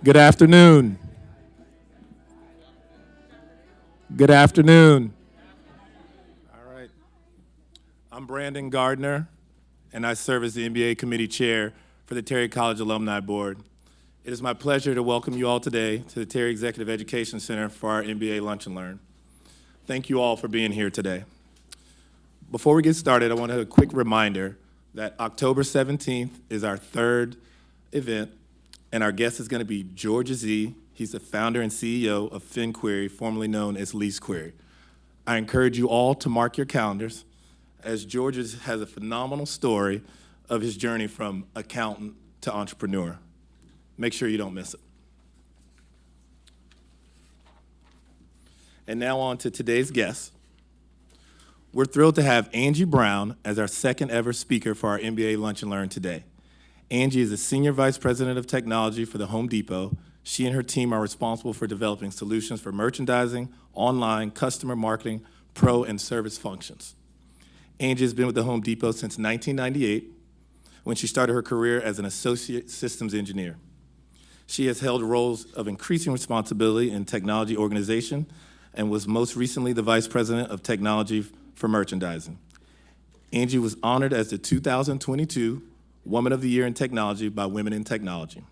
Good afternoon. Good afternoon. All right. I'm Brandon Gardner, and I serve as the MBA Committee Chair for the Terry College Alumni Board. It is my pleasure to welcome you all today to the Terry Executive Education Center for our MBA Lunch and Learn. Thank you all for being here today. Before we get started, I want to have a quick reminder that October 17th is our third event, and our guest is going to be George Z. He's the founder and CEO of FinQuery, formerly known as LeaseQuery. I encourage you all to mark your calendars, as George has a phenomenal story of his journey from accountant to entrepreneur. Make sure you don't miss it. And now on to today's guest. We're thrilled to have Angie Brown as our second ever speaker for our MBA Lunch and Learn today. Angie is a Senior Vice President of Technology for the Home Depot. She and her team are responsible for developing solutions for merchandising, online, customer marketing, pro, and service functions. Angie has been with the Home Depot since 1998, when she started her career as an associate systems engineer. She has held roles of increasing responsibility in technology organization and was most recently the Vice President of Technology for Merchandising. Angie was honored as the 2022 Woman of the Year in Technology by Women in Technology.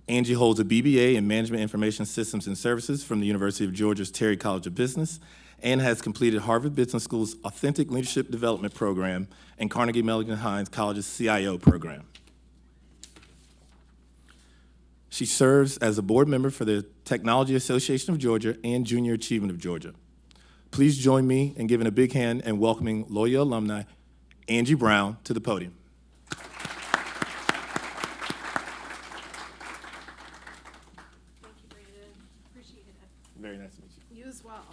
Angie holds a BBA in Management Information Systems and Services from the University of Georgia's Terry College of Business and has completed Harvard Business School's Authentic Leadership Development Program and Carnegie Mellon Heinz College's CIO program. She serves as a board member for the Technology Association of Georgia and Junior Achievement of Georgia. Please join me in giving a big hand and welcoming Loyola alumni Angie Brown to the podium. Very nice to meet you. You as well.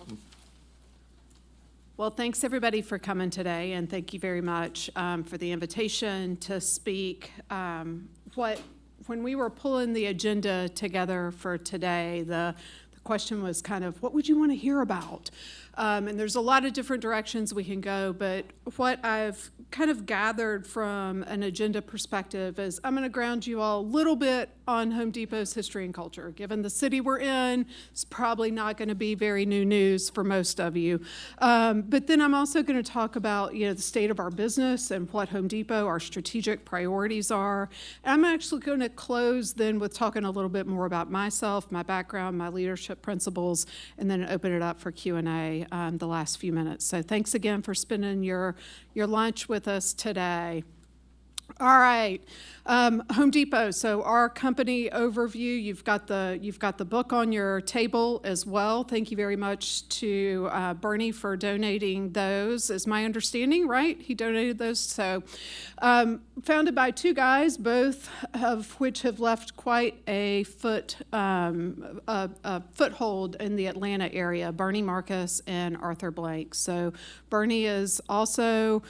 Well, thanks everybody for coming today, and thank you very much for the invitation to speak. When we were pulling the agenda together for today, the question was kind of, what would you want to hear about? And there's a lot of different directions we can go, but what I've kind of gathered from an agenda perspective is I'm going to ground you all a little bit on Home Depot's history and culture. Given the city we're in, it's probably not going to be very new news for most of you. But then I'm also going to talk about, the state of our business and what Home Depot, our strategic priorities are. And I'm actually going to close then with talking a little bit more about myself, my background, my leadership principles, and then open it up for Q&A the last few minutes. So thanks again for spending your lunch with us today. All right, Home Depot. So our company overview. You've got the book on your table as well. Thank you very much to Bernie for donating those. Is my understanding right? He donated those. So, founded by two guys, both of which have left quite a foothold in the Atlanta area. Bernie Marcus and Arthur Blank. So Bernie is also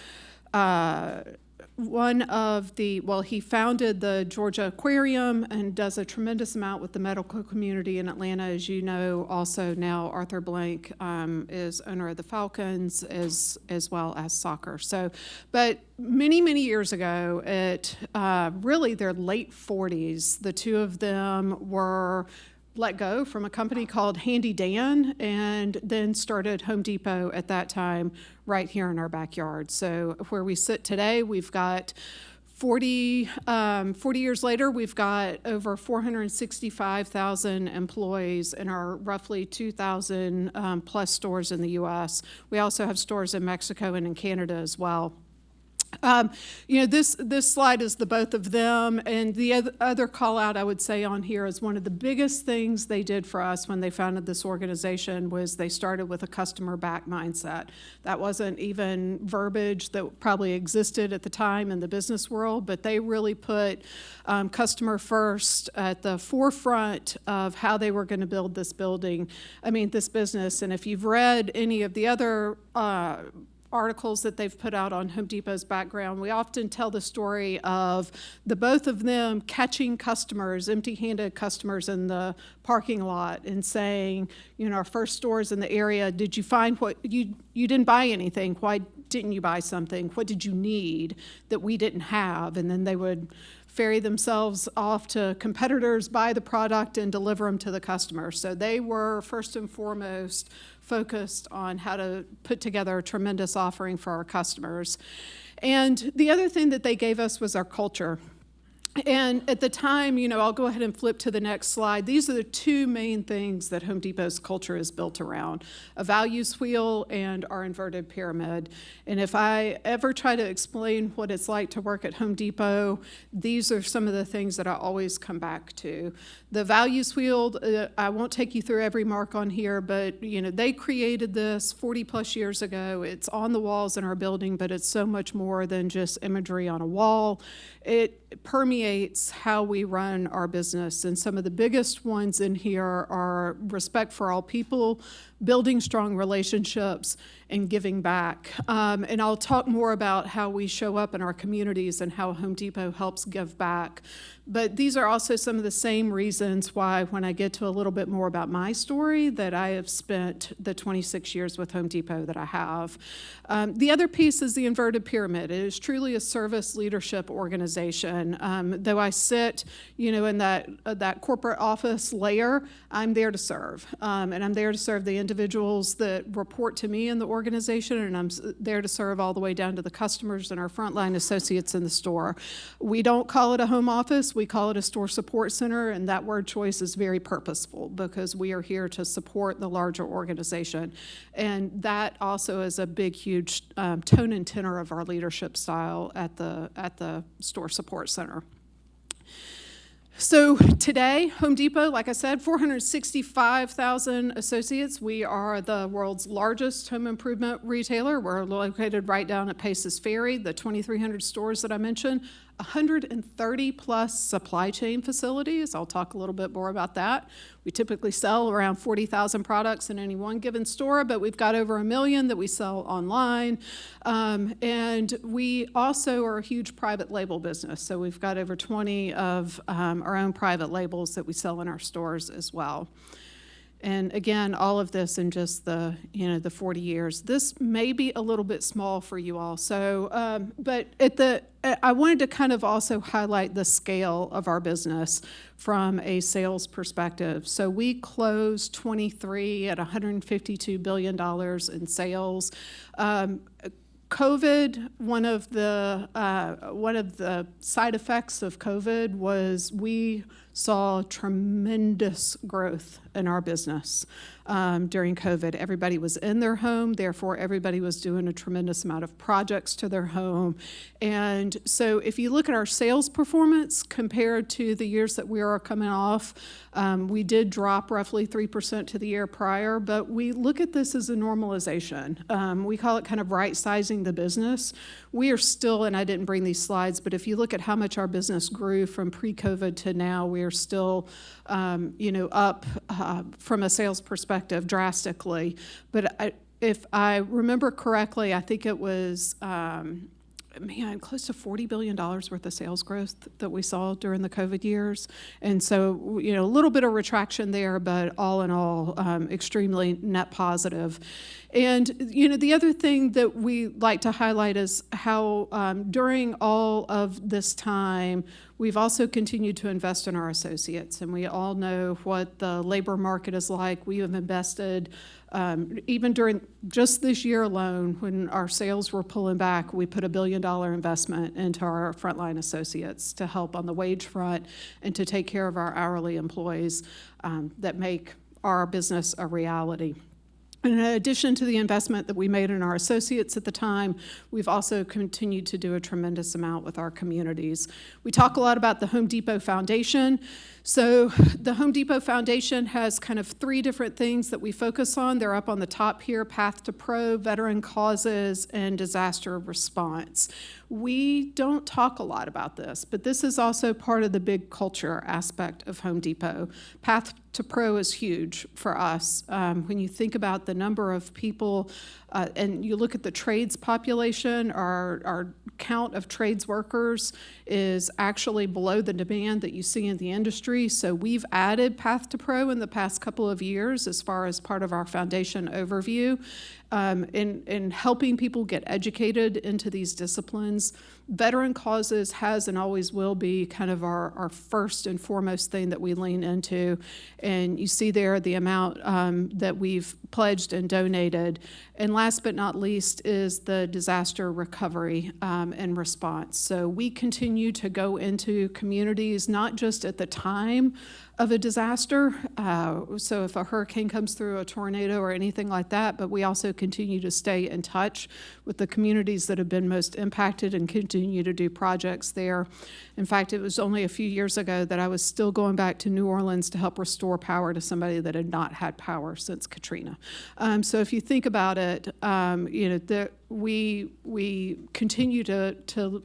he founded the Georgia Aquarium and does a tremendous amount with the medical community in Atlanta. As you know, also now Arthur Blank is owner of the Falcons as well as soccer. So, but many, many years ago, at really their late 40s, the two of them were let go from a company called Handy Dan and then started Home Depot at that time right here in our backyard. So where we sit today, we've got 40 years later, we've got over 465,000 employees in our roughly 2,000 plus stores in the U.S. We also have stores in Mexico and in Canada as well. This slide is the both of them, and the other call out I would say on here is one of the biggest things they did for us when they founded this organization was they started with a customer back mindset. That wasn't even verbiage that probably existed at the time in the business world, but they really put customer first at the forefront of how they were going to build this business. And if you've read any of the other articles that they've put out on Home Depot's background, we often tell the story of the both of them catching customers, empty-handed customers in the parking lot and saying, our first stores in the area, did you find what you didn't buy anything? Why didn't you buy something? What did you need that we didn't have? And then they would ferry themselves off to competitors, buy the product, and deliver them to the customer. So they were first and foremost focused on how to put together a tremendous offering for our customers. And the other thing that they gave us was our culture. And at the time, I'll go ahead and flip to the next slide. These are the two main things that Home Depot's culture is built around: a values wheel and our inverted pyramid. And if I ever try to explain what it's like to work at Home Depot, these are some of the things that I always come back to. The values wheel, I won't take you through every mark on here, but they created this 40 plus years ago. It's on the walls in our building, but it's so much more than just imagery on a wall. It permeates how we run our business. And some of the biggest ones in here are respect for all people, building strong relationships, and giving back. And I'll talk more about how we show up in our communities and how Home Depot helps give back. But these are also some of the same reasons why, when I get to a little bit more about my story, that I have spent the 26 years with Home Depot that I have. The other piece is the inverted pyramid. It is truly a service leadership organization. Though I sit, in that corporate office layer, I'm there to serve. And I'm there to serve the individuals that report to me in the organization, and I'm there to serve all the way down to the customers and our frontline associates in the store. We don't call it a home office. We call it a store support center, and that word choice is very purposeful because we are here to support the larger organization. And that also is a big, huge tone and tenor of our leadership style at the store support center. So today, Home Depot, like I said, 465,000 associates. We are the world's largest home improvement retailer. We're located right down at Paces Ferry, the 2,300 stores that I mentioned, 130 plus supply chain facilities. I'll talk a little bit more about that. We typically sell around 40,000 products in any one given store, but we've got over 1 million that we sell online. And we also are a huge private label business. So we've got over 20 of our own private labels that we sell in our stores as well. And again, all of this in just the 40 years. This may be a little bit small for you all. So, but I wanted to kind of also highlight the scale of our business from a sales perspective. So we closed 23 at $152 billion in sales. COVID, one of the side effects of COVID was we saw tremendous growth in our business during COVID. Everybody was in their home, therefore everybody was doing a tremendous amount of projects to their home. And so if you look at our sales performance compared to the years that we are coming off, we did drop roughly 3% to the year prior, but we look at this as a normalization. We call it kind of right-sizing the business. We are still, and I didn't bring these slides, but if you look at how much our business grew from pre-COVID to now, we are still up from a sales perspective drastically. But if I remember correctly, I think it was close to $40 billion worth of sales growth that we saw during the COVID years. And so, a little bit of retraction there, but all in all, extremely net positive. And, the other thing that we like to highlight is how during all of this time, we've also continued to invest in our associates. And we all know what the labor market is like. We have invested, even during just this year alone, when our sales were pulling back, we put $1 billion investment into our frontline associates to help on the wage front and to take care of our hourly employees that make our business a reality. In addition to the investment that we made in our associates at the time, we've also continued to do a tremendous amount with our communities. We talk a lot about the Home Depot Foundation. So the Home Depot Foundation has kind of 3 different things that we focus on. They're up on the top here: Path to Pro, Veteran Causes, and Disaster Response. We don't talk a lot about this, but this is also part of the big culture aspect of Home Depot. Path to pro is huge for us. When you think about the number of people and you look at the trades population, our count of trades workers is actually below the demand that you see in the industry. So we've added Path to Pro in the past couple of years as far as part of our foundation overview in helping people get educated into these disciplines. Veteran causes has and always will be kind of our first and foremost thing that we lean into. And you see there the amount that we've pledged and donated. And last but not least is the disaster recovery and response. So we continue to go into communities, not just at the time of a disaster, so if a hurricane comes through, a tornado or anything like that, but we also continue to stay in touch with the communities that have been most impacted and continue to do projects there. In fact, it was only a few years ago that I was still going back to New Orleans to help restore power to somebody that had not had power since Katrina. So if you think about it, we continue to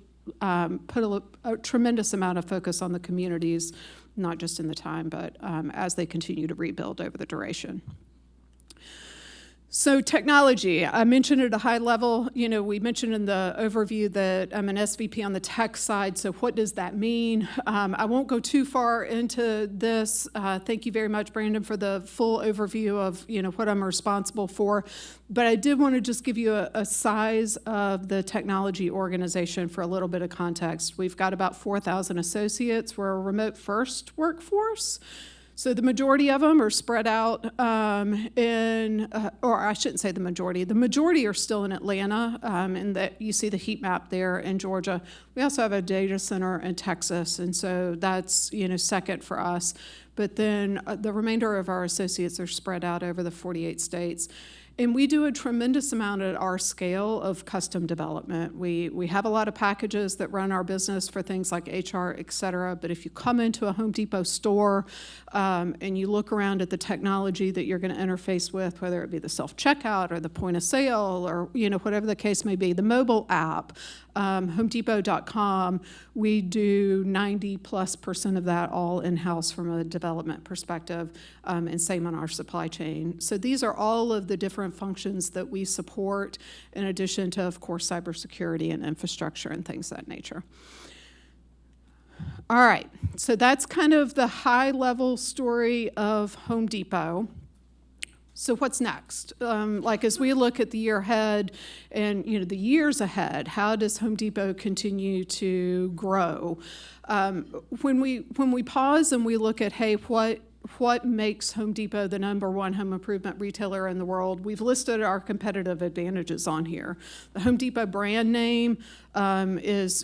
put a tremendous amount of focus on the communities, not just in the time, but as they continue to rebuild over the duration. So technology, I mentioned at a high level, we mentioned in the overview that I'm an SVP on the tech side, so what does that mean? I won't go too far into this. Thank you very much, Brandon, for the full overview of what I'm responsible for. But I did want to just give you a size of the technology organization for a little bit of context. We've got about 4,000 associates. We're a remote first workforce. So the majority of them are spread out or I shouldn't say the majority are still in Atlanta, and that you see the heat map there in Georgia. We also have a data center in Texas, and so that's, second for us. But then the remainder of our associates are spread out over the 48 states. And we do a tremendous amount at our scale of custom development. We have a lot of packages that run our business for things like HR, et cetera. But if you come into a Home Depot store and you look around at the technology that you're going to interface with, whether it be the self-checkout or the point of sale or whatever the case may be, the mobile app, HomeDepot.com, we do 90+% of that all in-house from a development perspective, and same on our supply chain. So these are all of the different functions that we support, in addition to, of course, cybersecurity and infrastructure and things of that nature. All right, so that's kind of the high-level story of Home Depot. So what's next? As we look at the year ahead and the years ahead, how does Home Depot continue to grow? When we pause and we look at, hey, what makes Home Depot the #1 home improvement retailer in the world? We've listed our competitive advantages on here. The Home Depot brand name is,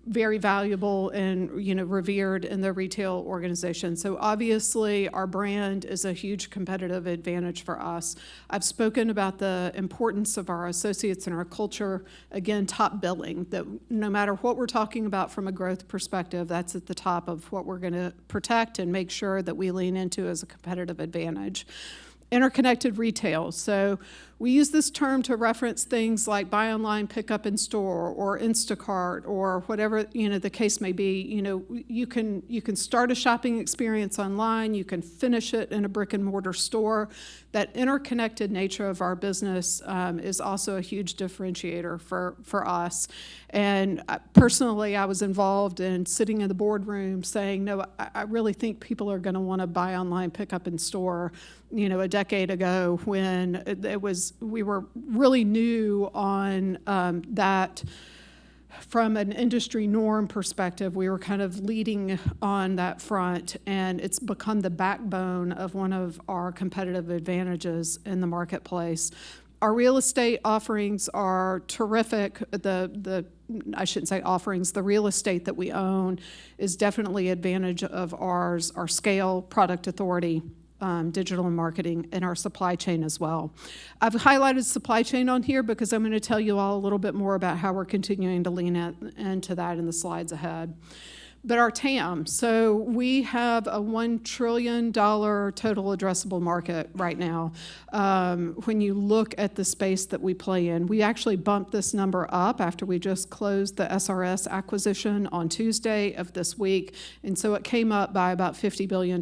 very valuable and, revered in the retail organization. So obviously our brand is a huge competitive advantage for us. I've spoken about the importance of our associates and our culture. Again, top billing, that no matter what we're talking about from a growth perspective, that's at the top of what we're going to protect and make sure that we lean into as a competitive advantage. Interconnected retail. So we use this term to reference things like buy online, pick up in store, or Instacart, or whatever the case may be. You can start a shopping experience online. You can finish it in a brick and mortar store. That interconnected nature of our business is also a huge differentiator for us. And personally, I was involved in sitting in the boardroom saying, no, I really think people are going to want to buy online, pick up in store. A decade ago when we were really new on that from an industry norm perspective. We were kind of leading on that front, and it's become the backbone of one of our competitive advantages in the marketplace. Our real estate offerings are terrific. I shouldn't say offerings, the real estate that we own is definitely an advantage of ours, our scale, product authority, digital and marketing, and our supply chain as well. I've highlighted supply chain on here because I'm going to tell you all a little bit more about how we're continuing to lean into that in the slides ahead. But our TAM, so we have a $1 trillion total addressable market right now. When you look at the space that we play in, we actually bumped this number up after we just closed the SRS acquisition on Tuesday of this week. And so it came up by about $50 billion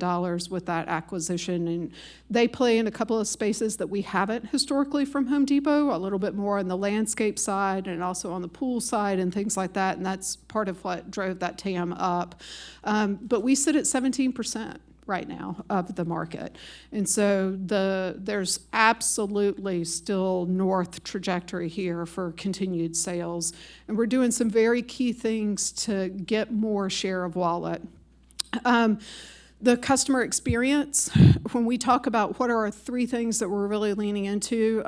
with that acquisition. And they play in a couple of spaces that we haven't historically from Home Depot, a little bit more on the landscape side and also on the pool side and things like that. And that's part of what drove that TAM up. But we sit at 17% right now of the market. And so there's absolutely still north trajectory here for continued sales. And we're doing some very key things to get more share of wallet. The customer experience, when we talk about what are our three things that we're really leaning into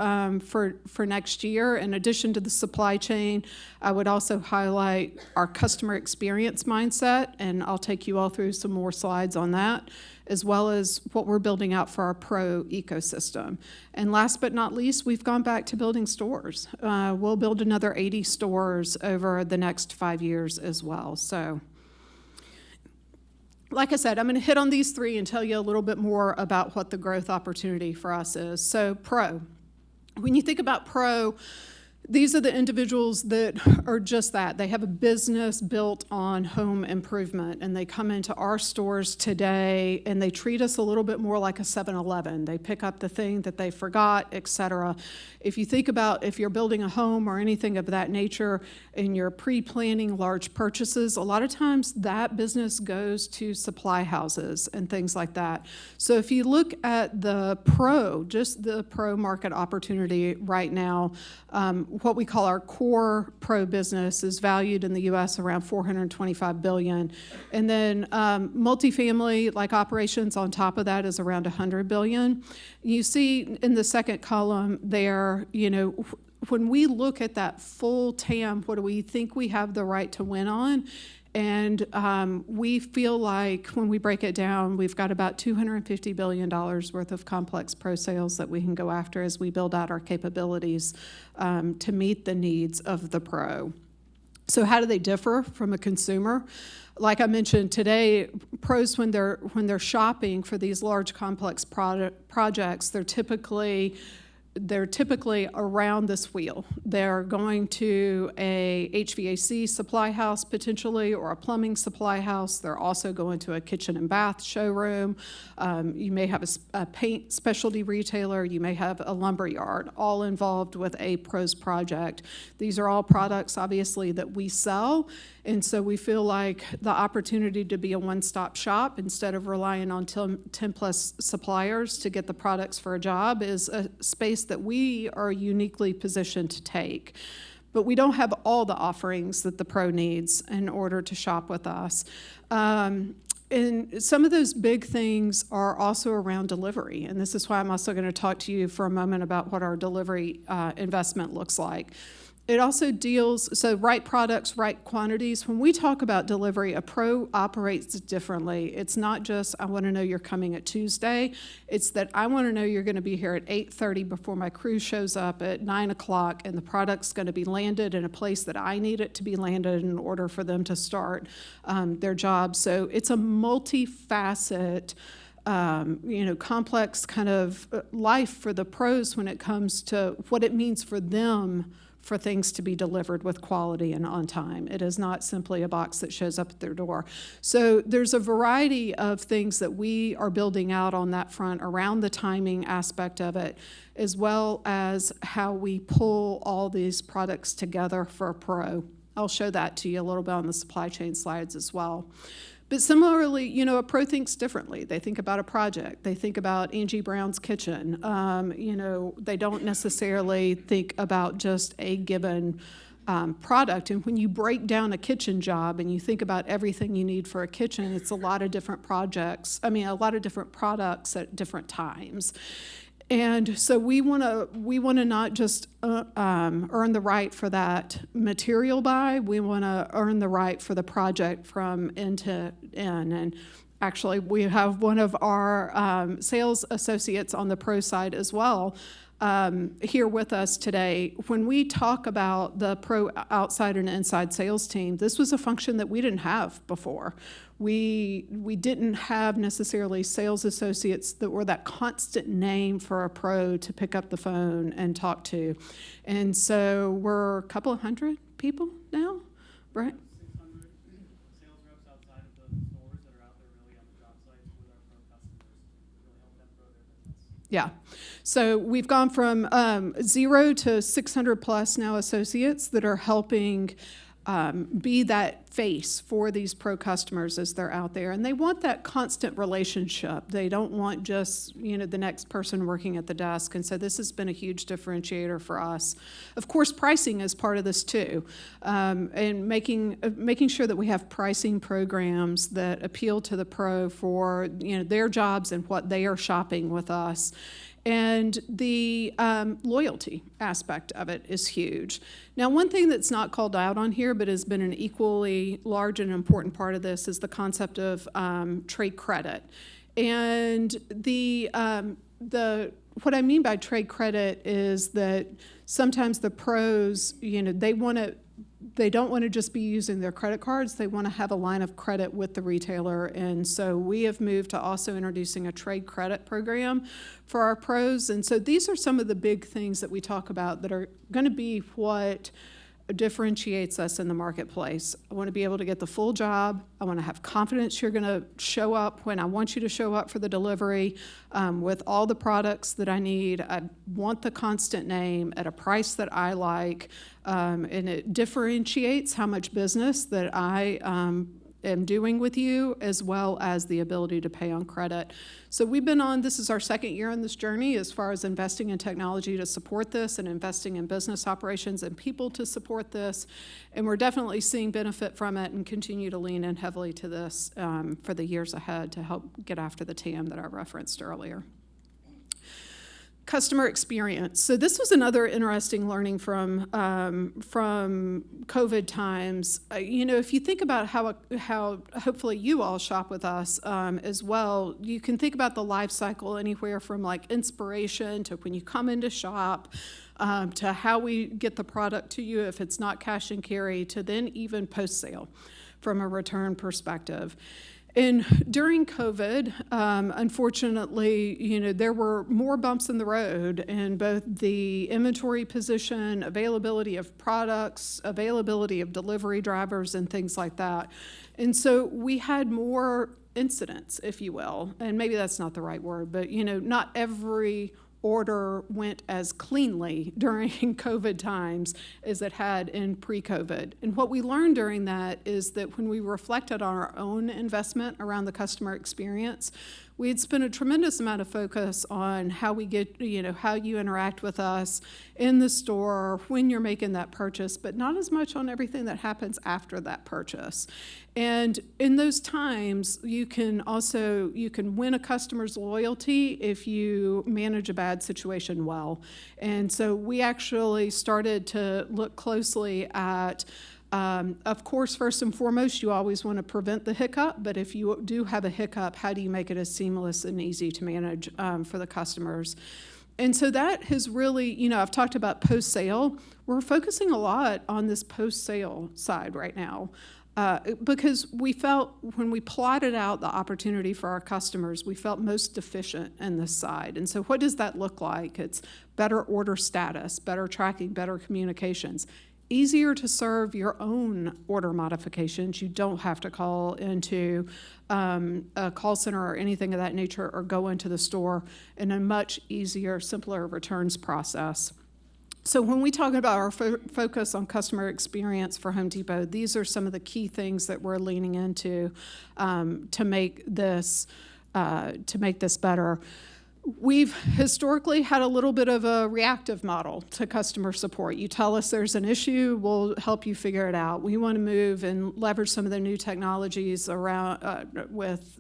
for next year, in addition to the supply chain, I would also highlight our customer experience mindset, and I'll take you all through some more slides on that, as well as what we're building out for our pro ecosystem. And last but not least, we've gone back to building stores. We'll build another 80 stores over the next 5 years as well. So, like I said, I'm going to hit on these three and tell you a little bit more about what the growth opportunity for us is. So pro, when you think about pro, these are the individuals that are just that. They have a business built on home improvement, and they come into our stores today, and they treat us a little bit more like a 7-Eleven. They pick up the thing that they forgot, et cetera. If you think about if you're building a home or anything of that nature and you're pre-planning large purchases, a lot of times that business goes to supply houses and things like that. So if you look at the pro, just the pro market opportunity right now, what we call our core pro business is valued in the U.S. around $425 billion. And then multifamily, like operations on top of that, is around $100 billion. You see in the second column there, when we look at that full TAM, what do we think we have the right to win on? And we feel like when we break it down, we've got about $250 billion worth of complex pro sales that we can go after as we build out our capabilities to meet the needs of the pro. So how do they differ from a consumer? Like I mentioned today, pros, when they're shopping for these large complex projects, they're typically around this wheel. They're going to a HVAC supply house potentially, or a plumbing supply house. They're also going to a kitchen and bath showroom. You may have a paint specialty retailer. You may have a lumber yard, all involved with a pros project. These are all products, obviously, that we sell. And so we feel like the opportunity to be a one-stop shop instead of relying on 10-plus suppliers to get the products for a job is a space that we are uniquely positioned to take. But we don't have all the offerings that the pro needs in order to shop with us. And some of those big things are also around delivery. And this is why I'm also going to talk to you for a moment about what our delivery investment looks like. It also deals, so right products, right quantities. When we talk about delivery, a pro operates differently. It's not just, I want to know you're coming at Tuesday. It's that I want to know you're going to be here at 8:30 before my crew shows up at 9 o'clock, and the product's going to be landed in a place that I need it to be landed in order for them to start their job. So it's a multifaceted, complex kind of life for the pros when it comes to what it means for them for things to be delivered with quality and on time. It is not simply a box that shows up at their door. So there's a variety of things that we are building out on that front around the timing aspect of it, as well as how we pull all these products together for a pro. I'll show that to you a little bit on the supply chain slides as well. But similarly, a pro thinks differently. They think about a project. They think about Angie Brown's kitchen. They don't necessarily think about just a given product. And when you break down a kitchen job and you think about everything you need for a kitchen, it's a lot of different products at different times. And so we want to not just earn the right for that material buy. We want to earn the right for the project from end to end. And actually, we have one of our sales associates on the pro side as well here with us today. When we talk about the pro outside and inside sales team, this was a function that we didn't have before. We didn't have necessarily sales associates that were that constant name for a pro to pick up the phone and talk to. And so we're a couple of hundred people now, right? 600 sales reps outside of the stores that are out there really on the job sites with our pro customers to really help them grow their business. Yeah. So we've gone from 0 to 600 plus now associates that are helping be that face for these pro customers as they're out there. And they want that constant relationship. They don't want just, the next person working at the desk. And so this has been a huge differentiator for us. Of course, pricing is part of this too. And making sure that we have pricing programs that appeal to the pro for, their jobs and what they are shopping with us. And the loyalty aspect of it is huge. Now, one thing that's not called out on here, but has been an equally large and important part of this, is the concept of trade credit. And what I mean by trade credit is that sometimes the pros, they don't want to just be using their credit cards. They want to have a line of credit with the retailer. And so we have moved to also introducing a trade credit program for our pros. And so these are some of the big things that we talk about that are going to be what differentiates us in the marketplace. I want to be able to get the full job. I want to have confidence you're going to show up when I want you to show up for the delivery with all the products that I need. I want the constant name at a price that I like, and it differentiates how much business that I am doing with you, as well as the ability to pay on credit. So this is our second year on this journey as far as investing in technology to support this and investing in business operations and people to support this. And we're definitely seeing benefit from it and continue to lean in heavily to this for the years ahead to help get after the TAM that I referenced earlier. Customer experience. So this was another interesting learning from COVID times. If you think about how hopefully you all shop with us as well, you can think about the life cycle anywhere from like inspiration to when you come into shop, to how we get the product to you if it's not cash and carry, to then even post-sale from a return perspective. And during COVID, unfortunately, there were more bumps in the road in both the inventory position, availability of products, availability of delivery drivers, and things like that. And so we had more incidents, if you will, and maybe that's not the right word, but, not every order went as cleanly during COVID times as it had in pre-COVID. And what we learned during that is that when we reflected on our own investment around the customer experience, we had spent a tremendous amount of focus on how we get, how you interact with us in the store when you're making that purchase, but not as much on everything that happens after that purchase. And in those times, you can win a customer's loyalty if you manage a bad situation well. And so we actually started to look closely at, of course, first and foremost, you always want to prevent the hiccup, but if you do have a hiccup, how do you make it as seamless and easy to manage for the customers? And so that has really, I've talked about post-sale. We're focusing a lot on this post-sale side right now. Because we felt when we plotted out the opportunity for our customers, we felt most deficient in this side. And so what does that look like? It's better order status, better tracking, better communications. Easier to serve your own order modifications. You don't have to call into a call center or anything of that nature or go into the store, in a much easier, simpler returns process. So when we talk about our focus on customer experience for Home Depot, these are some of the key things that we're leaning into to make this better. We've historically had a little bit of a reactive model to customer support. You tell us there's an issue, we'll help you figure it out. We want to move and leverage some of the new technologies around with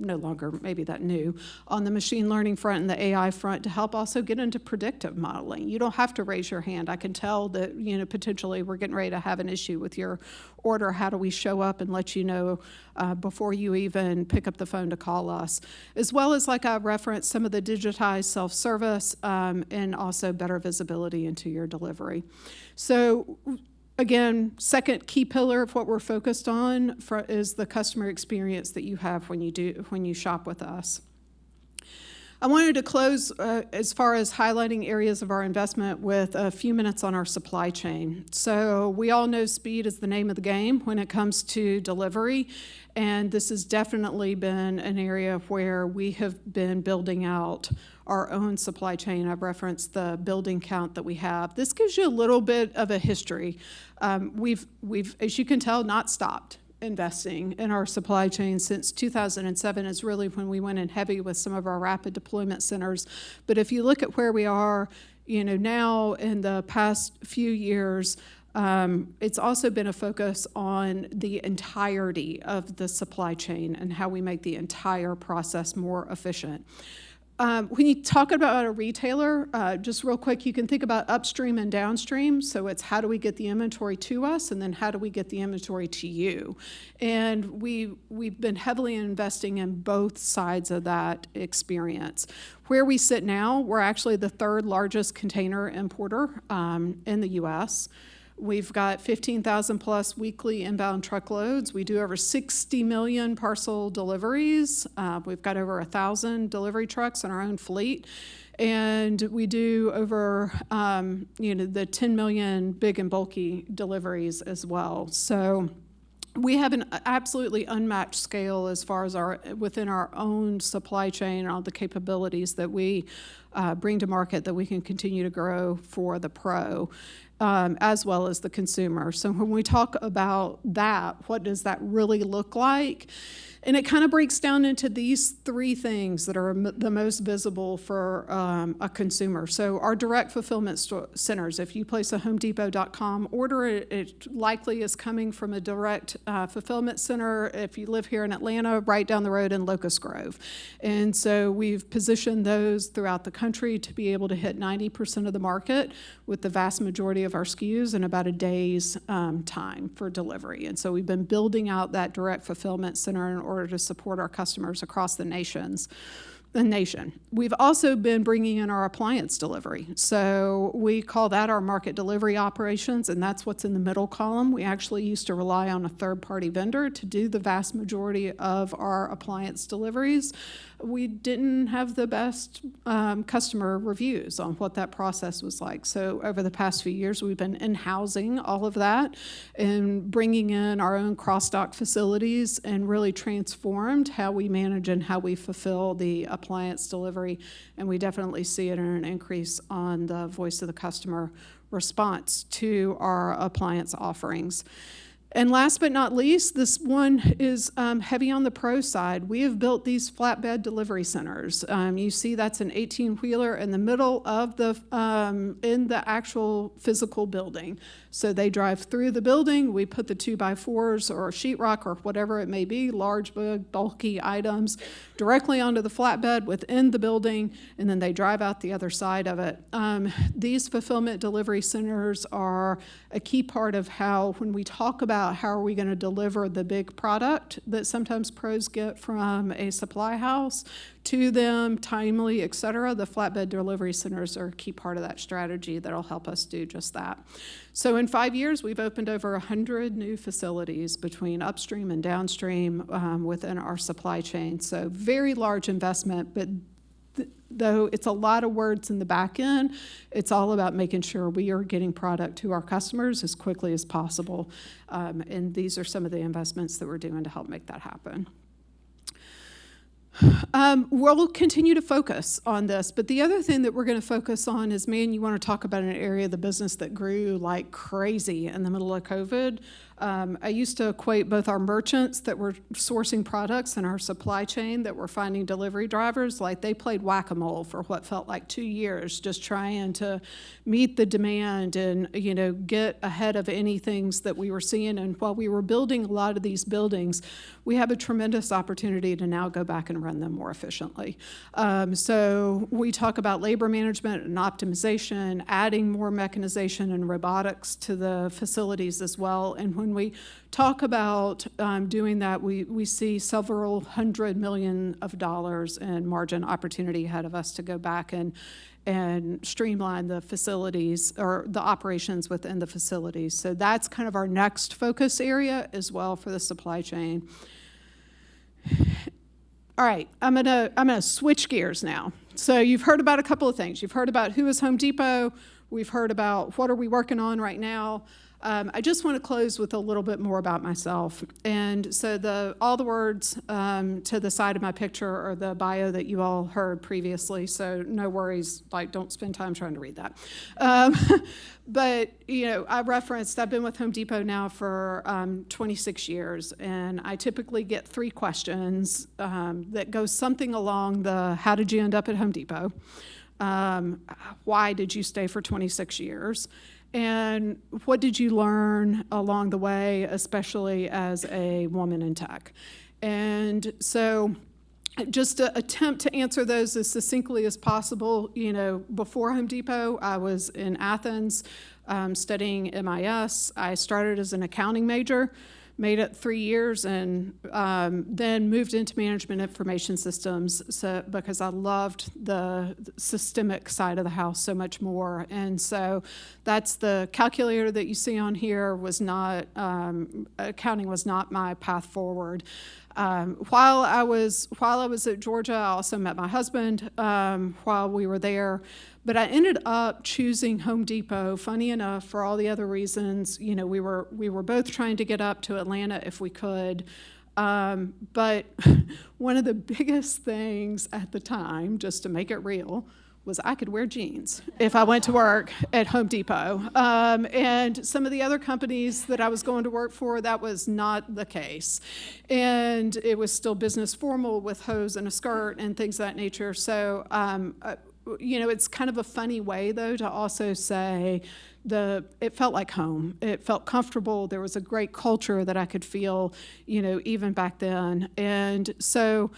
no longer maybe that new, on the machine learning front and the AI front to help also get into predictive modeling. You don't have to raise your hand. I can tell that, potentially we're getting ready to have an issue with your order. How do we show up and let you know before you even pick up the phone to call us? As well as, like I referenced some of the digitized self-service and also better visibility into your delivery. So again, second key pillar of what we're focused on is the customer experience that you have when you shop with us. I wanted to close as far as highlighting areas of our investment with a few minutes on our supply chain. So we all know speed is the name of the game when it comes to delivery, and this has definitely been an area where we have been building out our own supply chain. I've referenced the building count that we have. This gives you a little bit of a history. We've, as you can tell, not stopped investing in our supply chain since 2007 is really when we went in heavy with some of our rapid deployment centers. But if you look at where we are, now in the past few years, it's also been a focus on the entirety of the supply chain and how we make the entire process more efficient. When you talk about a retailer, just real quick, you can think about upstream and downstream. So it's how do we get the inventory to us, and then how do we get the inventory to you? And we've been heavily investing in both sides of that experience. Where we sit now, we're actually the third largest container importer in the U.S. We've got 15,000 plus weekly inbound truckloads. We do over 60 million parcel deliveries. We've got over 1,000 delivery trucks in our own fleet. And we do over, the 10 million big and bulky deliveries as well. So we have an absolutely unmatched scale as far as within our own supply chain and all the capabilities that we bring to market that we can continue to grow for the pro. As well as the consumer. So when we talk about that, what does that really look like? And it kind of breaks down into these three things that are the most visible for a consumer. So our direct fulfillment centers, if you place a HomeDepot.com order, it likely is coming from a direct fulfillment center. If you live here in Atlanta, right down the road in Locust Grove. And so we've positioned those throughout the country to be able to hit 90% of the market with the vast majority of our SKUs in about a day's time for delivery. And so we've been building out that direct fulfillment center in order to support our customers across the nation. We've also been bringing in our appliance delivery. So we call that our market delivery operations, and that's what's in the middle column. We actually used to rely on a third-party vendor to do the vast majority of our appliance deliveries. We didn't have the best customer reviews on what that process was like. So over the past few years, we've been in-housing all of that and bringing in our own cross-dock facilities and really transformed how we manage and how we fulfill the appliance delivery. And we definitely see it in an increase on the voice of the customer response to our appliance offerings. And last but not least, this one is heavy on the pro side. We have built these flatbed delivery centers. You see that's an 18-wheeler in the middle of in the actual physical building. So they drive through the building. We put the 2x4s or sheetrock or whatever it may be, large, big, bulky items, directly onto the flatbed within the building, and then they drive out the other side of it. These fulfillment delivery centers are a key part of how, when we talk about how are we going to deliver the big product that sometimes pros get from a supply house to them, timely, et cetera, the flatbed delivery centers are a key part of that strategy that'll help us do just that. So in 5 years, we've opened over 100 new facilities between upstream and downstream within our supply chain. So very large investment, but though it's a lot of words in the back end, it's all about making sure we are getting product to our customers as quickly as possible. And these are some of the investments that we're doing to help make that happen. We'll continue to focus on this, but the other thing that we're going to focus on is, man, you want to talk about an area of the business that grew like crazy in the middle of COVID. I used to equate both our merchants that were sourcing products and our supply chain that were finding delivery drivers, like they played whack-a-mole for what felt like 2 years, just trying to meet the demand and, get ahead of any things that we were seeing. And while we were building a lot of these buildings, we have a tremendous opportunity to now go back and run them more efficiently. So we talk about labor management and optimization, adding more mechanization and robotics to the facilities as well. And when when we talk about doing that, we see several $100 million in margin opportunity ahead of us to go back and streamline the facilities or the operations within the facilities. So that's kind of our next focus area as well for the supply chain. All right, I'm gonna switch gears now. So you've heard about a couple of things. You've heard about who is Home Depot. We've heard about what are we working on right now. I just want to close with a little bit more about myself. And so all the words to the side of my picture are the bio that you all heard previously, so no worries, like don't spend time trying to read that. But, I've been with Home Depot now for 26 years, and I typically get 3 questions that go something along the, how did you end up at Home Depot? Why did you stay for 26 years? And what did you learn along the way, especially as a woman in tech? And so just to attempt to answer those as succinctly as possible, before Home Depot, I was in Athens studying MIS. I started as an accounting major, made it 3 years, and then moved into management information systems because I loved the systemic side of the house so much more. And so that's the calculator that you see on here was not, accounting was not my path forward. While I was at Georgia, I also met my husband while we were there. But I ended up choosing Home Depot, funny enough, for all the other reasons. We were both trying to get up to Atlanta if we could. But one of the biggest things at the time, just to make it real, was I could wear jeans if I went to work at Home Depot. And some of the other companies that I was going to work for, that was not the case. And it was still business formal with hose and a skirt and things of that nature. So, it's kind of a funny way, though, to also say it felt like home. It felt comfortable. There was a great culture that I could feel, even back then. And so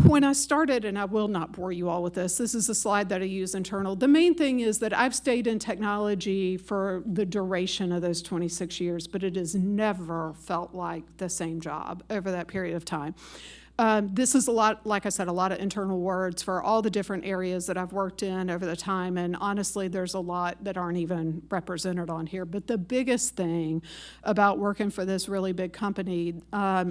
when I started, and I will not bore you all with this is a slide that I use internal. The main thing is that I've stayed in technology for the duration of those 26 years, but it has never felt like the same job over that period of time. This is a lot, like I said, a lot of internal words for all the different areas that I've worked in over the time, and honestly, there's a lot that aren't even represented on here. But the biggest thing about working for this really big company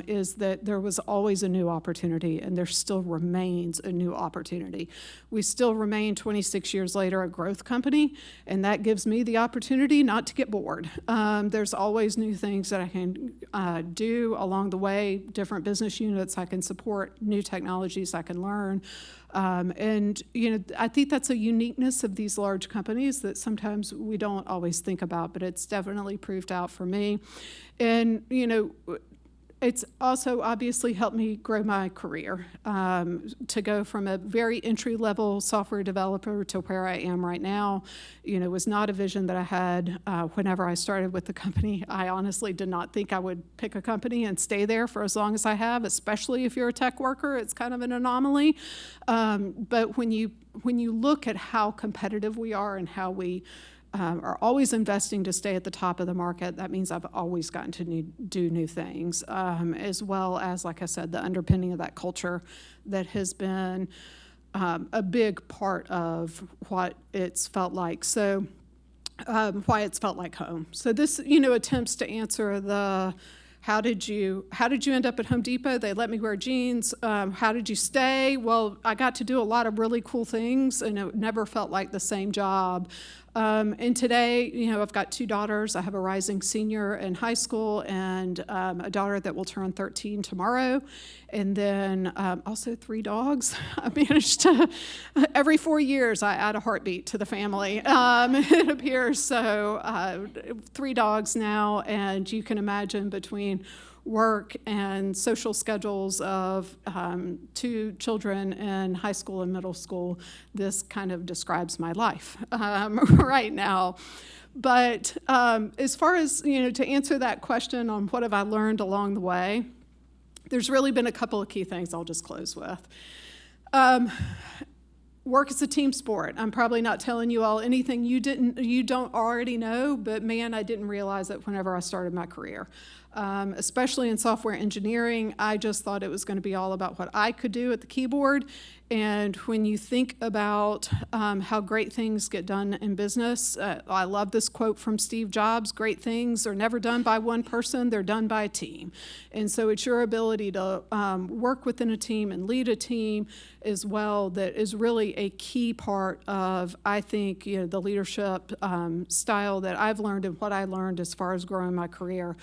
is that there was always a new opportunity, and there still remains a new opportunity. We still remain 26 years later a growth company, and that gives me the opportunity not to get bored. There's always new things that I can do along the way, different business units I can support, new technologies I can learn. And I think that's a uniqueness of these large companies that sometimes we don't always think about, but it's definitely proved out for me. And, it's also obviously helped me grow my career to go from a very entry-level software developer to where I am right now. Was not a vision that I had whenever I started with the company. I honestly did not think I would pick a company and stay there for as long as I have, especially if you're a tech worker. It's kind of an anomaly. But when you look at how competitive we are and how we are always investing to stay at the top of the market, that means I've always gotten to do new things, as well as, like I said, the underpinning of that culture that has been a big part of what it's felt like. So why it's felt like home. So this, attempts to answer the how did you end up at Home Depot? They let me wear jeans. How did you stay? Well, I got to do a lot of really cool things, and it never felt like the same job. And today, I've got 2 daughters. I have a rising senior in high school and a daughter that will turn 13 tomorrow. And then also 3 dogs. I managed to, every 4 years, I add a heartbeat to the family, it appears. So 3 dogs now, and you can imagine between work and social schedules of 2 children in high school and middle school, this kind of describes my life right now. But as far as, to answer that question on what have I learned along the way, there's really been a couple of key things I'll just close with. work is a team sport. I'm probably not telling you all anything you don't already know, but man, I didn't realize it whenever I started my career. Especially in software engineering, I just thought it was going to be all about what I could do at the keyboard. And when you think about how great things get done in business, I love this quote from Steve Jobs: great things are never done by one person, they're done by a team. And so it's your ability to work within a team and lead a team as well that is really a key part of, I think, the leadership style that I've learned and what I learned as far as growing my career.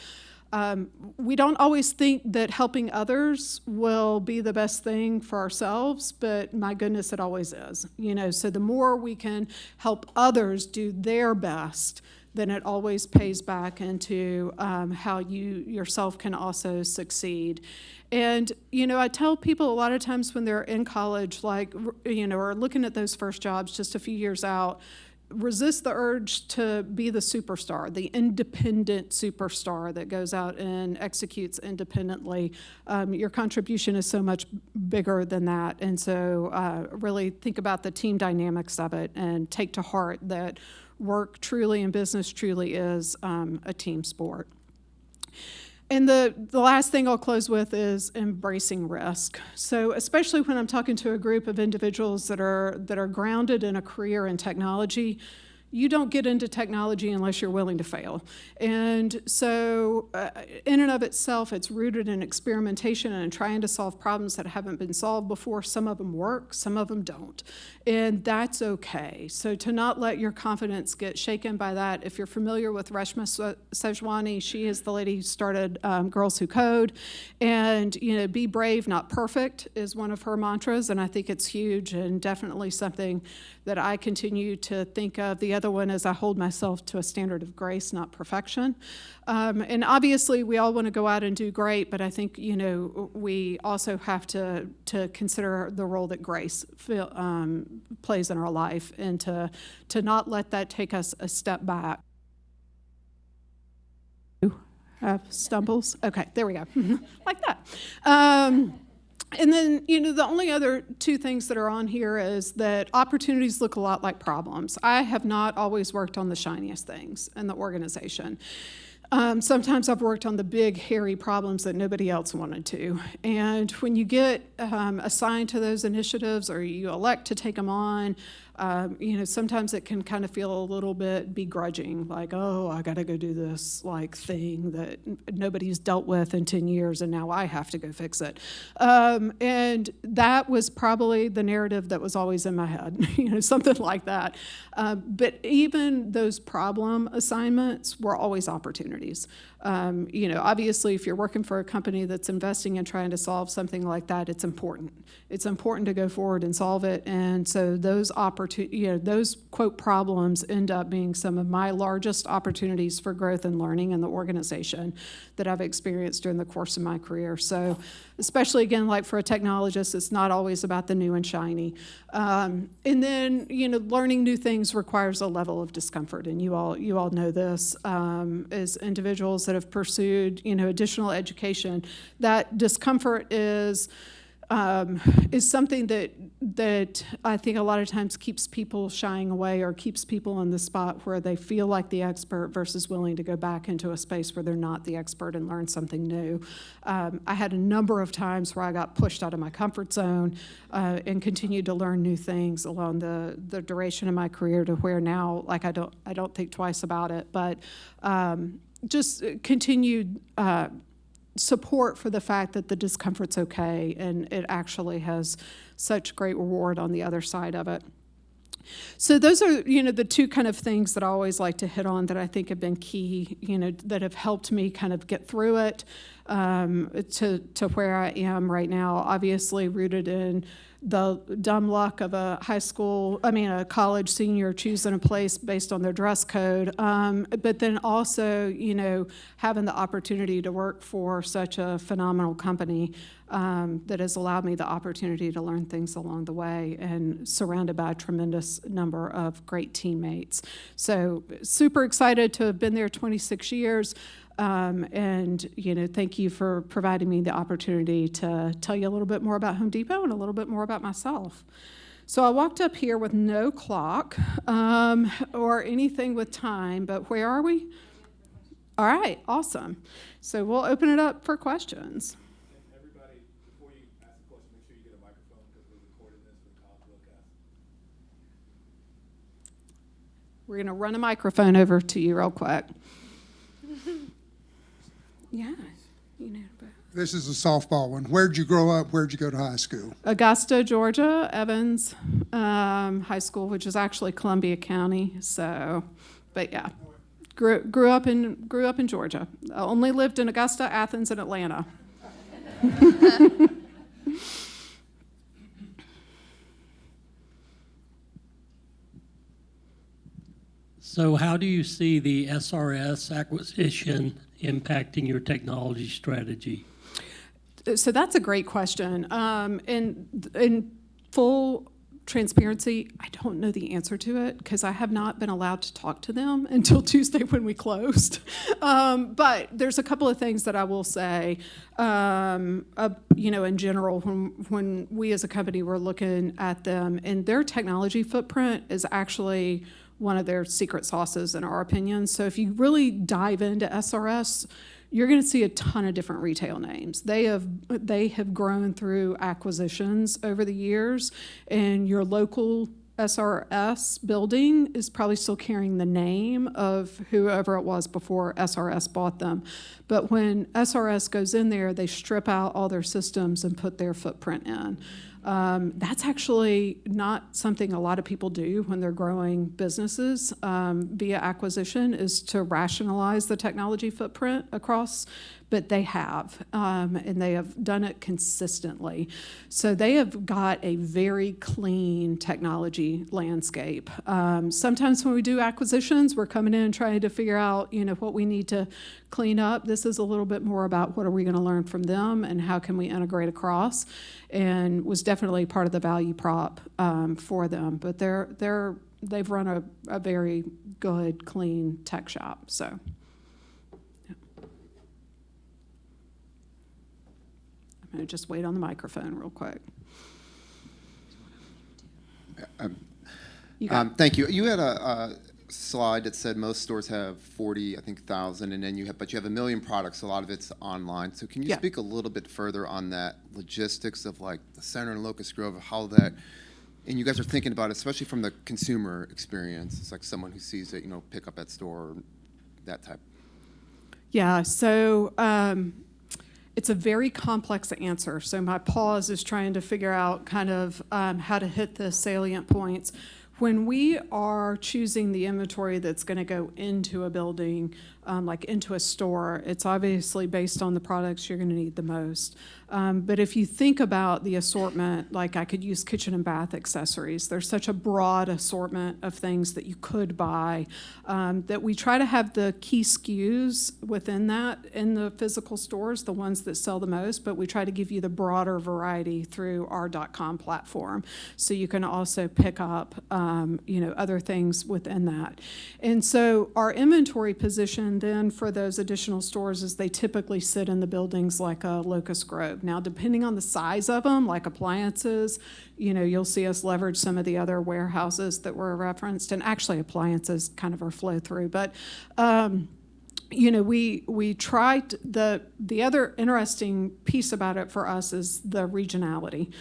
We don't always think that helping others will be the best thing for ourselves, but my goodness, it always is. So the more we can help others do their best, then it always pays back into how you yourself can also succeed. And, I tell people a lot of times when they're in college, or looking at those first jobs just a few years out, resist the urge to be the superstar, the independent superstar that goes out and executes independently. Your contribution is so much bigger than that. And so really think about the team dynamics of it and take to heart that work truly and business truly is a team sport. And the last thing I'll close with is embracing risk. So especially when I'm talking to a group of individuals that are grounded in a career in technology, you don't get into technology unless you're willing to fail. And so in and of itself, it's rooted in experimentation and trying to solve problems that haven't been solved before. Some of them work, some of them don't. And that's okay. So to not let your confidence get shaken by that. If you're familiar with Reshma Sejwani, she is the lady who started Girls Who Code. And, be brave, not perfect is one of her mantras. And I think it's huge and definitely something that I continue to think of. The other one is I hold myself to a standard of grace, not perfection. And obviously, we all want to go out and do great, but I think, we also have to consider the role that grace plays in our life and to not let that take us a step back. Have stumbles? Okay, there we go. Like that. And then, the only other two things that are on here is that opportunities look a lot like problems. I have not always worked on the shiniest things in the organization. Sometimes I've worked on the big, hairy problems that nobody else wanted to. And when you get assigned to those initiatives or you elect to take them on, sometimes it can kind of feel a little bit begrudging, like, oh, I got to go do this thing that nobody's dealt with in 10 years and now I have to go fix it. And that was probably the narrative that was always in my head, something like that. But even those problem assignments were always opportunities. Obviously, if you're working for a company that's investing in trying to solve something like that, it's important. It's important to go forward and solve it. And so those those quote problems end up being some of my largest opportunities for growth and learning in the organization that I've experienced during the course of my career. So especially, again, like for a technologist, it's not always about the new and shiny. And then, learning new things requires a level of discomfort. And you all know this as individuals that have pursued, additional education. That discomfort is something that I think a lot of times keeps people shying away or keeps people in the spot where they feel like the expert versus willing to go back into a space where they're not the expert and learn something new. I had a number of times where I got pushed out of my comfort zone and continued to learn new things along the duration of my career to where now, I don't think twice about it, but just continued support for the fact that the discomfort's okay and it actually has such great reward on the other side of it. So those are, the two kind of things that I always like to hit on that I think have been key, that have helped me kind of get through it to where I am right now, obviously rooted in the dumb luck of a college senior choosing a place based on their dress code, but then also, having the opportunity to work for such a phenomenal company that has allowed me the opportunity to learn things along the way and surrounded by a tremendous number of great teammates. So super excited to have been there 26 years. And thank you for providing me the opportunity to tell you a little bit more about Home Depot and a little bit more about myself. So I walked up here with no clock or anything with time, but where are we? All right, awesome. So we'll open it up for questions. And everybody, before you ask a question, make sure you get a microphone because we're recording this for the college broadcast. We're going to run a microphone over to you real quick. Yeah, you know. This is a softball one. Where'd you grow up? Where'd you go to high school? Augusta, Georgia, Evans High School, which is actually Columbia County. So, but yeah, grew up in Georgia. I only lived in Augusta, Athens, and Atlanta. So how do you see the SRS acquisition impacting your technology strategy? So that's a great question. In full transparency, I don't know the answer to it because I have not been allowed to talk to them until Tuesday when we closed. But there's a couple of things that I will say. In general, when we as a company were looking at them, and their technology footprint is actually one of their secret sauces in our opinion. So if you really dive into SRS, you're going to see a ton of different retail names. They have grown through acquisitions over the years, and your local SRS building is probably still carrying the name of whoever it was before SRS bought them. But when SRS goes in there, they strip out all their systems and put their footprint in. That's actually not something a lot of people do when they're growing businesses via acquisition, is to rationalize the technology footprint across, but they have, and they have done it consistently. So they have got a very clean technology landscape. Sometimes when we do acquisitions, we're coming in and trying to figure out, what we need to clean up. This is a little bit more about what are we going to learn from them and how can we integrate across, and was definitely part of the value prop for them. But they've run a very good, clean tech shop. So. Yeah. I'm going to just wait on the microphone real quick. Thank you. You had a slide that said most stores have 40,000, and then you have 1 million products. A lot of it's online. So can you speak a little bit further on that logistics of like the center and Locust Grove, how that, and you guys are thinking about it, especially from the consumer experience. It's like someone who sees it, pick up at store, that type. Yeah. So. It's a very complex answer, so my pause is trying to figure out kind of how to hit the salient points. When we are choosing the inventory that's going to go into a building, like into a store, it's obviously based on the products you're going to need the most. But if you think about the assortment, like I could use kitchen and bath accessories. There's such a broad assortment of things that you could buy that we try to have the key SKUs within that in the physical stores, the ones that sell the most, but we try to give you the broader variety through our .com platform. So you can also pick up, other things within that. And so our inventory position then for those additional stores is they typically sit in the buildings like a Locust Grove. Now, depending on the size of them, like appliances, you'll see us leverage some of the other warehouses that were referenced, and actually appliances kind of are flow through. But, we tried, the other interesting piece about it for us is the regionality.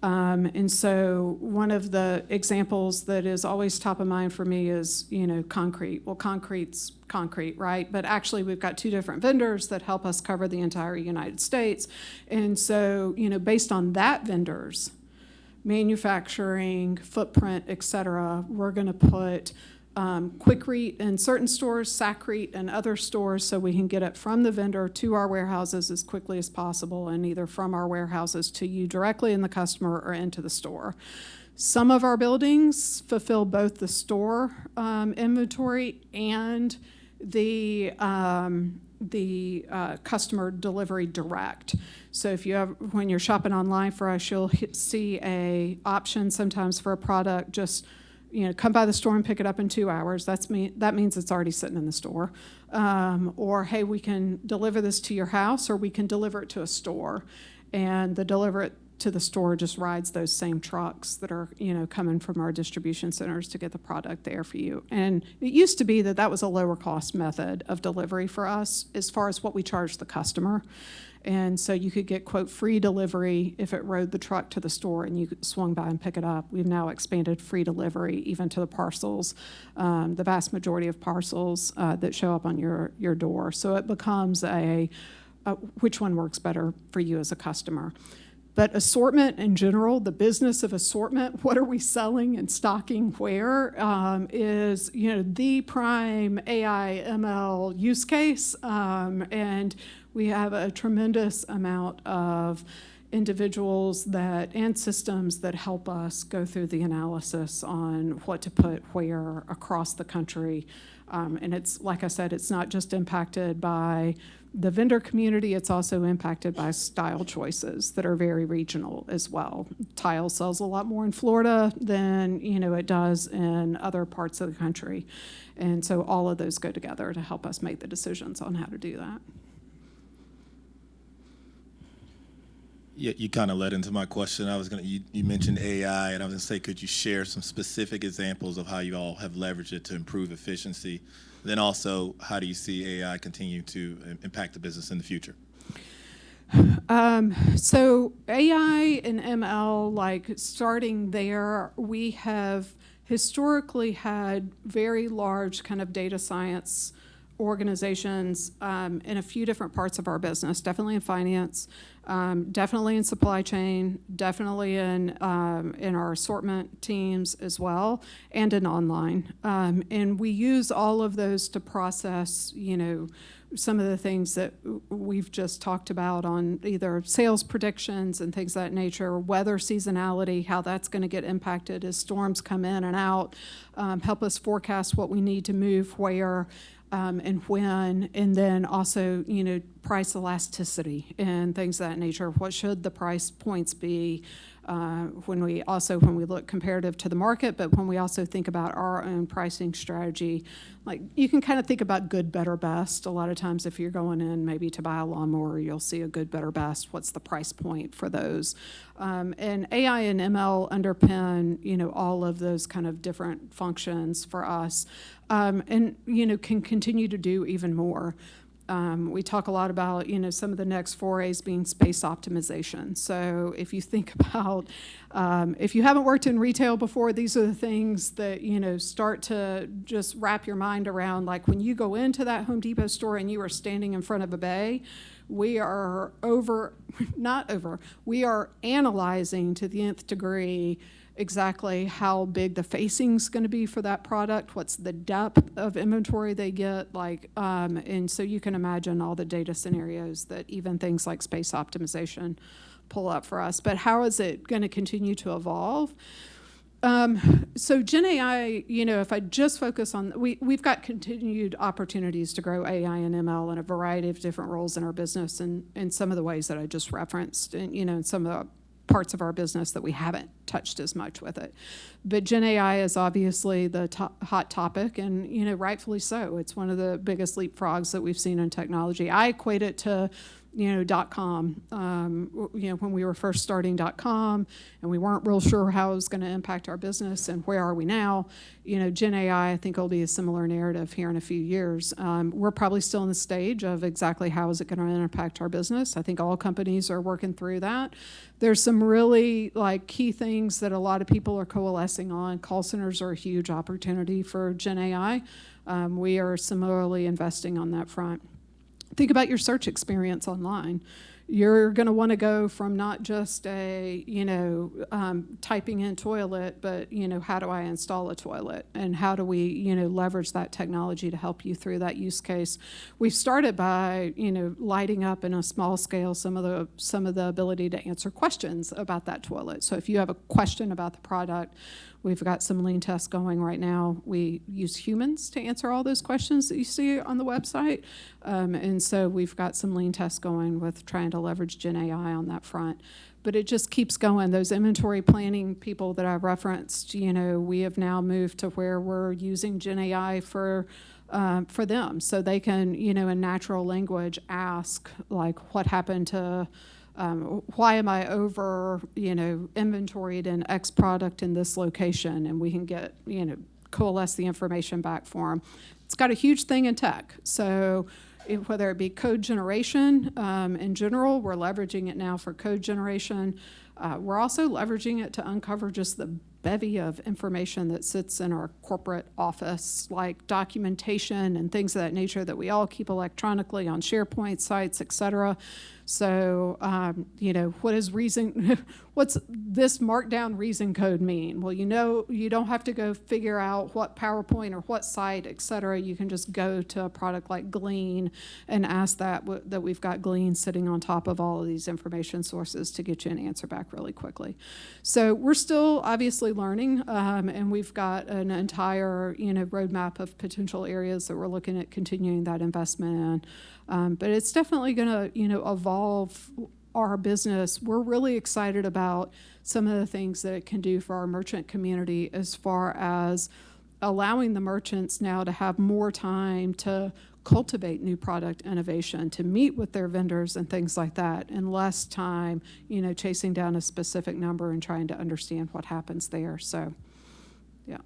And so one of the examples that is always top of mind for me is, concrete. Well, concrete's concrete, right? But actually we've got 2 different vendors that help us cover the entire United States. And so, based on that vendor's manufacturing, footprint, et cetera, we're going to put Quikrete in certain stores, Sacrete in other stores, so we can get it from the vendor to our warehouses as quickly as possible, and either from our warehouses to you directly in the customer or into the store. Some of our buildings fulfill both the store inventory and the customer delivery direct. So when you're shopping online for us, you'll see a option sometimes for a product just come by the store and pick it up in 2 hours. That means it's already sitting in the store. Or, hey, we can deliver this to your house, or we can deliver it to a store. And the deliver it to the store just rides those same trucks that are, coming from our distribution centers to get the product there for you. And it used to be that was a lower cost method of delivery for us as far as what we charge the customer. And so you could get, quote, free delivery if it rode the truck to the store and you swung by and pick it up. We've now expanded free delivery even to the parcels, the vast majority of parcels that show up on your door. So it becomes which one works better for you as a customer. But assortment in general, the business of assortment, what are we selling and stocking where, is the prime AI ML use case. And we have a tremendous amount of individuals and systems that help us go through the analysis on what to put where across the country. And it's, like I said, it's not just impacted by the vendor community, it's also impacted by style choices that are very regional as well. Tile sells a lot more in Florida than it does in other parts of the country. And so all of those go together to help us make the decisions on how to do that. Yeah, you kind of led into my question. You mentioned AI, and I was going to say, could you share some specific examples of how you all have leveraged it to improve efficiency? Then also, how do you see AI continue to impact the business in the future? So AI and ML, starting there, we have historically had very large kind of data science organizations in a few different parts of our business, definitely in finance, definitely in supply chain, definitely in our assortment teams as well, and in online. And we use all of those to process, some of the things that we've just talked about on either sales predictions and things of that nature, weather seasonality, how that's going to get impacted as storms come in and out, help us forecast what we need to move where, and when, and then also, price elasticity and things of that nature. What should the price points be when we look comparative to the market, but when we also think about our own pricing strategy? Like, you can kind of think about good, better, best. A lot of times if you're going in maybe to buy a lawnmower, you'll see a good, better, best. What's the price point for those? And AI and ML underpin, all of those kind of different functions for us, and, can continue to do even more. We talk a lot about, some of the next forays being space optimization. So if you think about, if you haven't worked in retail before, these are the things that, start to just wrap your mind around. Like when you go into that Home Depot store and you are standing in front of a bay, we are analyzing to the nth degree exactly how big the facing's going to be for that product, what's the depth of inventory they get, and so you can imagine all the data scenarios that even things like space optimization pull up for us. But how is it going to continue to evolve? So Gen AI, if I just focus on, we've got continued opportunities to grow AI and ML in a variety of different roles in our business, and in some of the ways that I just referenced, and in some of the parts of our business that we haven't touched as much with it. But Gen AI is obviously the hot topic, and rightfully so. It's one of the biggest leapfrogs that we've seen in technology. I equate it to .com. When we were first starting .com, and we weren't real sure how it was going to impact our business, and where are we now? Gen AI, I think, will be a similar narrative here in a few years. We're probably still in the stage of exactly how is it going to impact our business. I think all companies are working through that. There's some really key things that a lot of people are coalescing on. Call centers are a huge opportunity for Gen AI. We are similarly investing on that front. Think about your search experience online. You're going to want to go from not just a, typing in toilet, but, how do I install a toilet? And how do we, leverage that technology to help you through that use case? We've started by, lighting up in a small scale some of the ability to answer questions about that toilet. So if you have a question about the product, we've got some lean tests going right now. We use humans to answer all those questions that you see on the website. And so we've got some lean tests going with trying to leverage Gen AI on that front. But it just keeps going. Those inventory planning people that I referenced, we have now moved to where we're using Gen AI for them. So they can, in natural language, ask, what happened to why am I over, inventoried in X product in this location? And we can get, coalesce the information back for them. It's got a huge thing in tech. So whether it be code generation in general, we're leveraging it now for code generation. We're also leveraging it to uncover just the bevy of information that sits in our corporate office, like documentation and things of that nature that we all keep electronically on SharePoint sites, et cetera. So, what is what's this markdown reason code mean? Well, you don't have to go figure out what PowerPoint or what site, et cetera. You can just go to a product like Glean and ask that we've got Glean sitting on top of all of these information sources to get you an answer back really quickly. So we're still obviously learning, and we've got an entire, roadmap of potential areas that we're looking at continuing that investment in. But it's definitely going to, evolve our business. We're really excited about some of the things that it can do for our merchant community as far as allowing the merchants now to have more time to cultivate new product innovation, to meet with their vendors and things like that, and less time, chasing down a specific number and trying to understand what happens there. So, yeah.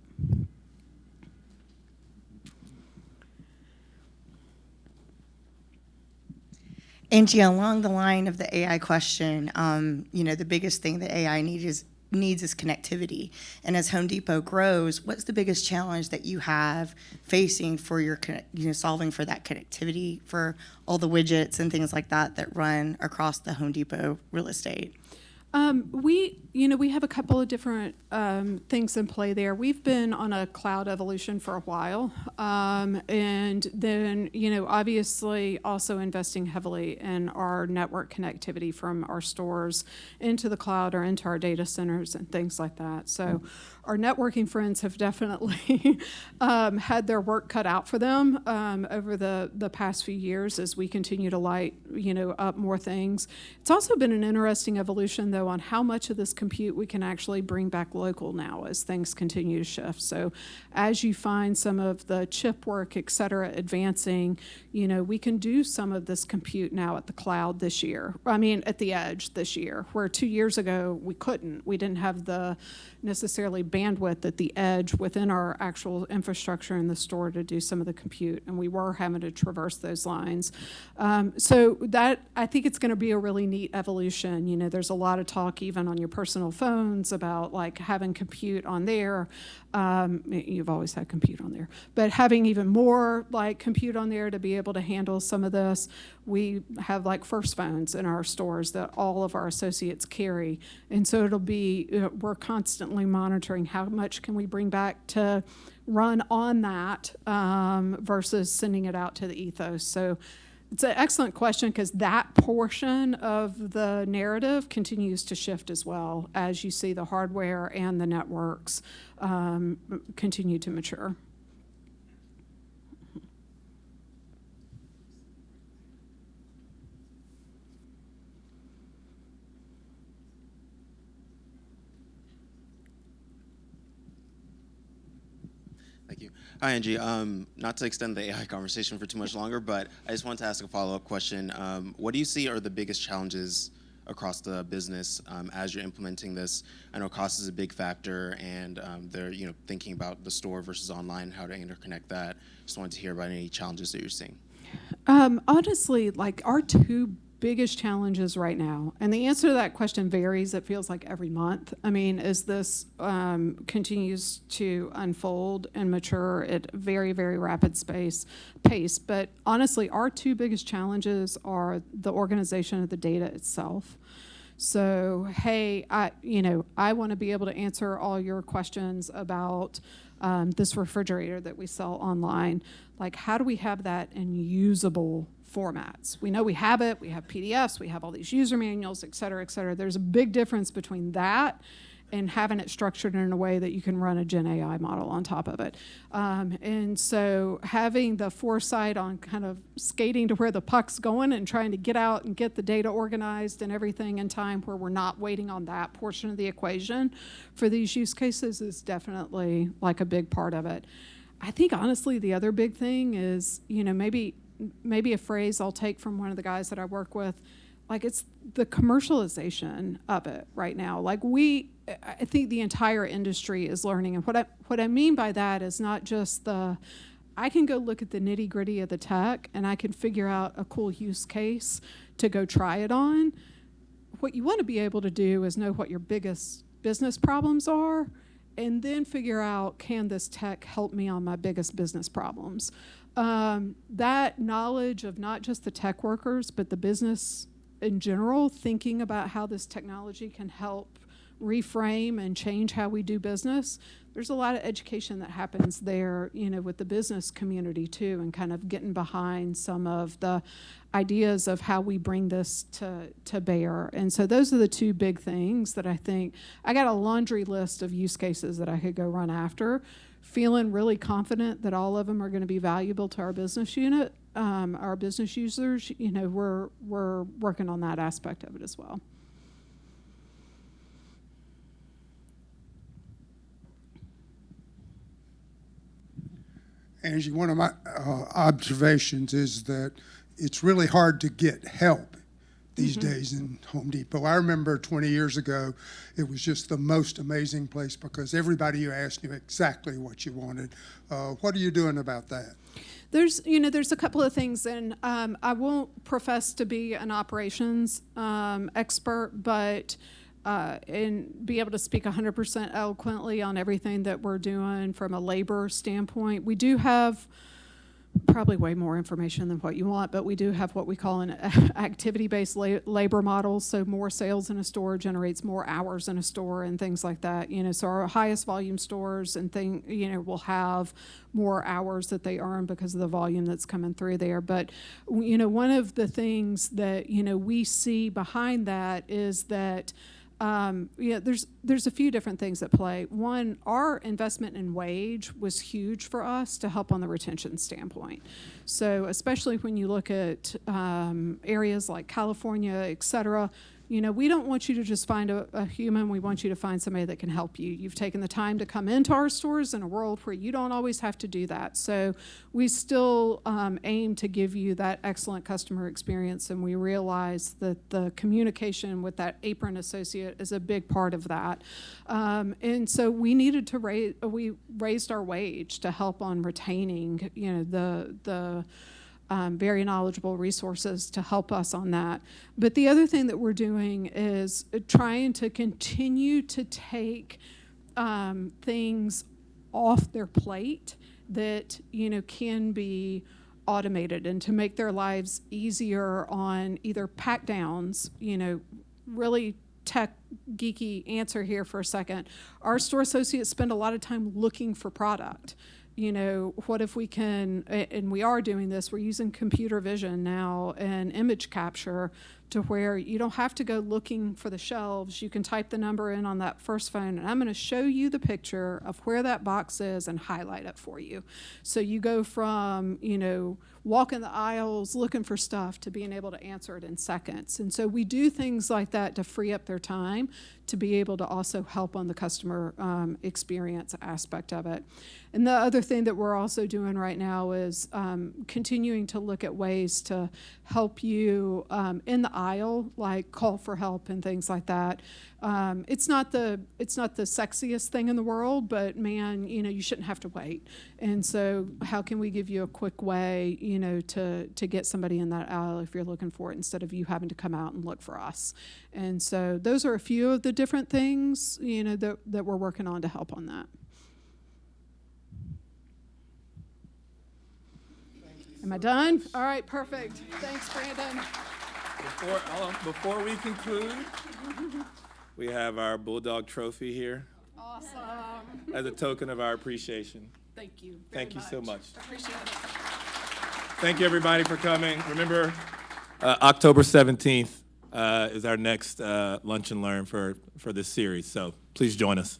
Angie, along the line of the AI question, the biggest thing that AI needs is connectivity. And as Home Depot grows, what's the biggest challenge that you have facing for your, solving for that connectivity for all the widgets and things like that run across the Home Depot real estate? We have a couple of different things in play there. We've been on a cloud evolution for a while, and then, obviously also investing heavily in our network connectivity from our stores into the cloud or into our data centers and things like that. So our networking friends have definitely had their work cut out for them over the past few years as we continue to light, up more things. It's also been an interesting evolution, though, on how much of this compute we can actually bring back local now as things continue to shift. So as you find some of the chip work, et cetera, advancing, we can do some of this compute now at the cloud this year. At the edge this year, where 2 years ago we couldn't. We didn't have the necessarily bandwidth at the edge within our actual infrastructure in the store to do some of the compute, and we were having to traverse those lines. So that, I think it's going to be a really neat evolution. There's a lot of talk even on your personal phones about like having compute on there. You've always had compute on there, but having even more like compute on there to be able to handle some of this. We have like first phones in our stores that all of our associates carry, and so it'll be, we're constantly monitoring how much can we bring back to run on that versus sending it out to the ethos. So it's an excellent question, because that portion of the narrative continues to shift as well as you see the hardware and the networks continue to mature. Thank you. Hi, Angie. Not to extend the AI conversation for too much longer, but I just wanted to ask a follow-up question. What do you see are the biggest challenges across the business as you're implementing this? I know cost is a big factor, and they're thinking about the store versus online, how to interconnect that. Just wanted to hear about any challenges that you're seeing. Honestly, like our two biggest challenges right now, and the answer to that question varies. It feels like every month. As this continues to unfold and mature at very, very rapid pace. But honestly, our two biggest challenges are the organization of the data itself. So, hey, I want to be able to answer all your questions about this refrigerator that we sell online. Like, how do we have that in usable formats? We know we have it, we have PDFs, we have all these user manuals, et cetera, et cetera. There's a big difference between that and having it structured in a way that you can run a Gen AI model on top of it. And so having the foresight on kind of skating to where the puck's going and trying to get out and get the data organized and everything in time where we're not waiting on that portion of the equation for these use cases is definitely like a big part of it. I think honestly the other big thing is, maybe a phrase I'll take from one of the guys that I work with, like it's the commercialization of it right now. Like I think the entire industry is learning. And what I mean by that is not just I can go look at the nitty gritty of the tech and I can figure out a cool use case to go try it on. What you want to be able to do is know what your biggest business problems are and then figure out, can this tech help me on my biggest business problems? That knowledge of not just the tech workers, but the business in general, thinking about how this technology can help reframe and change how we do business. There's a lot of education that happens there, with the business community too, and kind of getting behind some of the ideas of how we bring this to bear. And so those are the two big things that I think. I got a laundry list of use cases that I could go run after, feeling really confident that all of them are going to be valuable to our business unit, our business users. We're working on that aspect of it as well. Angie, one of my observations is that it's really hard to get help these days in Home Depot. I remember 20 years ago, it was just the most amazing place because everybody you asked knew exactly what you wanted. What are you doing about that? There's a couple of things, and I won't profess to be an operations expert, but and be able to speak 100% eloquently on everything that we're doing from a labor standpoint. We do have probably way more information than what you want, but we do have what we call an activity-based labor model. So more sales in a store generates more hours in a store and things like that. So our highest volume stores and will have more hours that they earn because of the volume that's coming through there. But one of the things that we see behind that is that there's a few different things at play. One, our investment in wage was huge for us to help on the retention standpoint. So especially when you look at areas like California, et cetera, we don't want you to just find a human. We want you to find somebody that can help you. You've taken the time to come into our stores in a world where you don't always have to do that. So we still aim to give you that excellent customer experience, and we realize that the communication with that apron associate is a big part of that. And so we needed to we raised our wage to help on retaining, the very knowledgeable resources to help us on that. But the other thing that we're doing is trying to continue to take things off their plate that can be automated, and to make their lives easier on either pack downs. Really tech geeky answer here for a second. Our store associates spend a lot of time looking for product. What if we can, and we are doing this, we're using computer vision now and image capture to where you don't have to go looking for the shelves. You can type the number in on that first phone, and I'm going to show you the picture of where that box is and highlight it for you. So you go from, walking the aisles looking for stuff to being able to answer it in seconds. And so we do things like that to free up their time to be able to also help on the customer experience aspect of it. And the other thing that we're also doing right now is continuing to look at ways to help you in the aisle, like call for help and things like that. It's not the sexiest thing in the world, but man, you shouldn't have to wait. And so how can we give you a quick way, to get somebody in that aisle if you're looking for it, instead of you having to come out and look for us. And so those are a few of the different things, that we're working on to help on that. Am I done? All right, perfect. Thanks, Brandon. Before we conclude, we have our Bulldog Trophy here Awesome. as a token of our appreciation. Thank you. Thank you so much. Appreciate it. Thank you, everybody, for coming. Remember, October 17th is our next Lunch and Learn for this series, so please join us.